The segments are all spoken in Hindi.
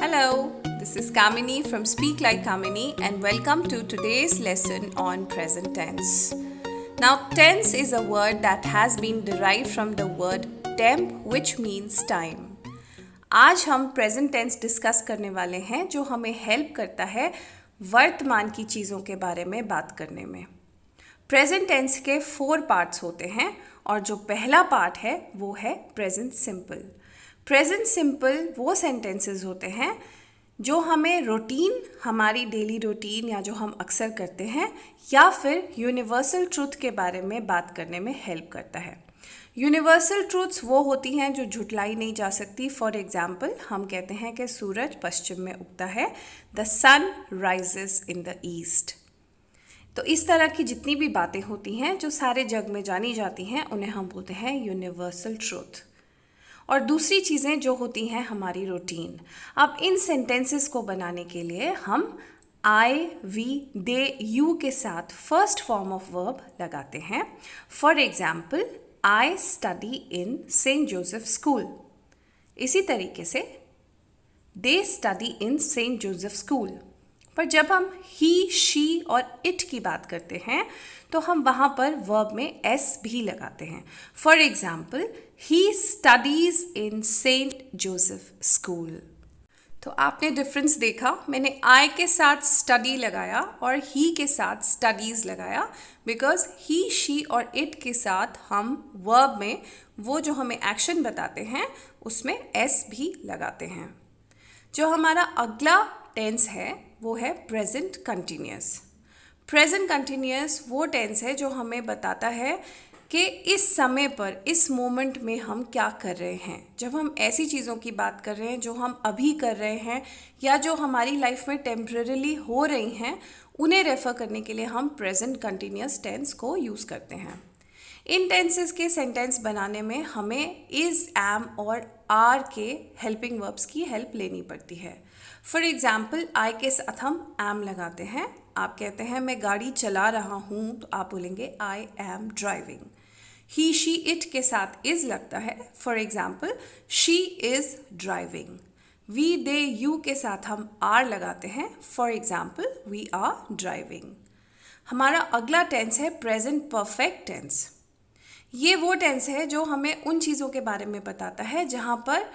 Hello, this is Kamini from Speak Like Kamini and welcome to today's lesson on present tense. Now, tense is a word that has been derived from the word temp which means time. आज हम प्रेजेंट टेंस डिस्कस करने वाले हैं जो हमें हेल्प करता है वर्तमान की चीज़ों के बारे में बात करने में। प्रेजेंट टेंस के 4 पार्ट्स होते हैं और जो पहला पार्ट है वो है प्रेजेंट सिंपल। प्रेजेंट सिंपल वो सेंटेंसेस होते हैं जो हमें रूटीन, हमारी डेली रूटीन या जो हम अक्सर करते हैं या फिर यूनिवर्सल ट्रूथ के बारे में बात करने में हेल्प करता है। यूनिवर्सल ट्रूथ्स वो होती हैं जो झुटलाई नहीं जा सकती। फॉर एग्जाम्पल हम कहते हैं कि सूरज पश्चिम में उगता है, the sun rises in the east. तो इस तरह की जितनी भी बातें होती हैं जो सारे जग में जानी जाती हैं उन्हें हम बोलते हैं यूनिवर्सल ट्रूथ। और दूसरी चीज़ें जो होती हैं हमारी रूटीन। अब इन सेंटेंसेस को बनाने के लिए हम आई, वी, दे, यू के साथ फर्स्ट फॉर्म ऑफ वर्ब लगाते हैं। For example I study in Saint Joseph school. इसी तरीके से they study in Saint Joseph school. पर जब हम ही, शी और इट की बात करते हैं तो हम वहाँ पर वर्ब में एस भी लगाते हैं। For example he studies in Saint Joseph school. तो आपने डिफरेंस देखा, मैंने आई के साथ स्टडी लगाया और ही के साथ स्टडीज़ लगाया बिकॉज ही, शी और इट के साथ हम वर्ब में वो जो हमें एक्शन बताते हैं उसमें एस भी लगाते हैं। जो हमारा अगला टेंस है वो है प्रेजेंट कंटिन्यूअस। प्रेजेंट कंटिन्यूअस वो टेंस है जो हमें बताता है कि इस समय पर, इस मोमेंट में हम क्या कर रहे हैं। जब हम ऐसी चीज़ों की बात कर रहे हैं जो हम अभी कर रहे हैं या जो हमारी लाइफ में टेम्परेरीली हो रही हैं, उन्हें रेफ़र करने के लिए हम प्रेजेंट कंटिन्यूअस टेंस को यूज़ करते हैं। इन टेंसेस के सेंटेंस बनाने में हमें इज़, एम और आर के हेल्पिंग वर्ब्स की हेल्प लेनी पड़ती है। फॉर एग्जाम्पल आई के साथ हम एम लगाते हैं। आप कहते हैं मैं गाड़ी चला रहा हूँ, तो आप बोलेंगे I am driving. He, she, it के साथ इज़ लगता है। For example she is driving. We, they, you के साथ हम आर लगाते हैं। For example we are driving. हमारा अगला टेंस है प्रेजेंट परफेक्ट टेंस। ये वो टेंस है जो हमें उन चीज़ों के बारे में बताता है जहाँ पर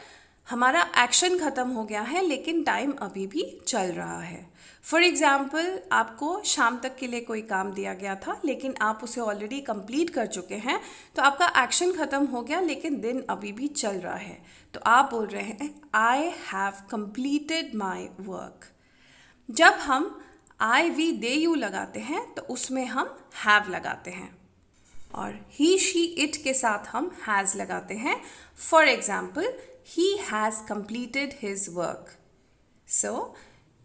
हमारा एक्शन ख़त्म हो गया है लेकिन टाइम अभी भी चल रहा है। फॉर एग्ज़ाम्पल आपको शाम तक के लिए कोई काम दिया गया था लेकिन आप उसे ऑलरेडी कंप्लीट कर चुके हैं, तो आपका एक्शन ख़त्म हो गया लेकिन दिन अभी भी चल रहा है, तो आप बोल रहे हैं I have completed my work. जब हम आई, वी, दे, यू लगाते हैं तो उसमें हम हैव लगाते हैं और ही, शी, इट के साथ हम हैज़ लगाते हैं। For example he has completed his work. So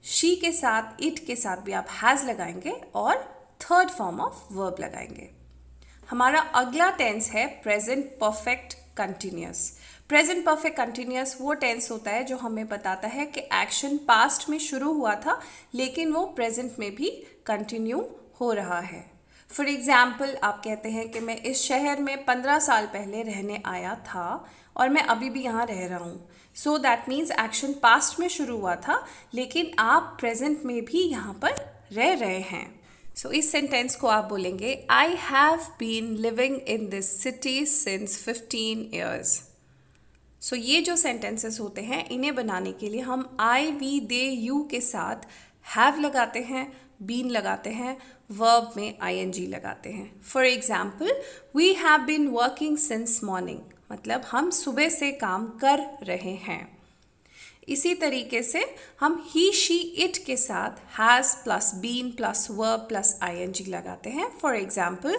she के साथ, इट के साथ भी आप हैज़ लगाएंगे और थर्ड फॉर्म ऑफ वर्ब लगाएंगे। हमारा अगला टेंस है present perfect continuous. Present perfect continuous वो टेंस होता है जो हमें बताता है कि एक्शन पास्ट में शुरू हुआ था लेकिन वो प्रेजेंट में भी कंटिन्यू हो रहा है। फॉर एग्जाम्पल आप कहते हैं कि मैं इस शहर में 15 साल पहले रहने आया था और मैं अभी भी यहाँ रह रहा हूँ। So that means action past में शुरू हुआ था लेकिन आप प्रेजेंट में भी यहाँ पर रह रहे हैं। सो इस सेंटेंस को आप बोलेंगे I have been living in this city since 15 years. So ये जो सेंटेंसेस होते हैं इन्हें बनाने के लिए हम आई, वी, दे, यू के साथ हैव लगाते हैं, बीन लगाते हैं, वर्ब में आईएनजी लगाते हैं। For example we have been working since morning, मतलब हम सुबह से काम कर रहे हैं। इसी तरीके से हम ही, शी, इट के साथ has plus been plus verb plus ING लगाते हैं। For example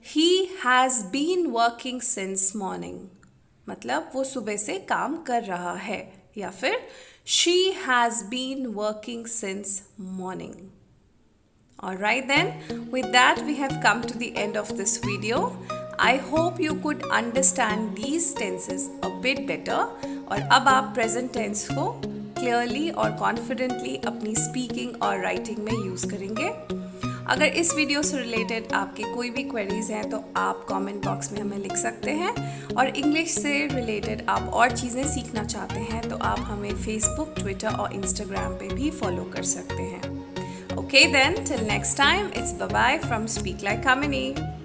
he has been working since morning, मतलब वो सुबह से काम कर रहा है। या फिर she has been working since morning. Alright then, with that we have come to the end of this video. I hope you could understand these tenses a bit better और अब आप present tense को clearly और confidently अपनी speaking और writing में use करेंगे। अगर इस वीडियो से रिलेटेड आपके कोई भी क्वेरीज हैं तो आप कमेंट बॉक्स में हमें लिख सकते हैं, और इंग्लिश से रिलेटेड आप और चीज़ें सीखना चाहते हैं तो आप हमें फेसबुक, ट्विटर और इंस्टाग्राम पे भी फॉलो कर सकते हैं। Okay then, till next time, it's bye-bye from Speak Like Kamini.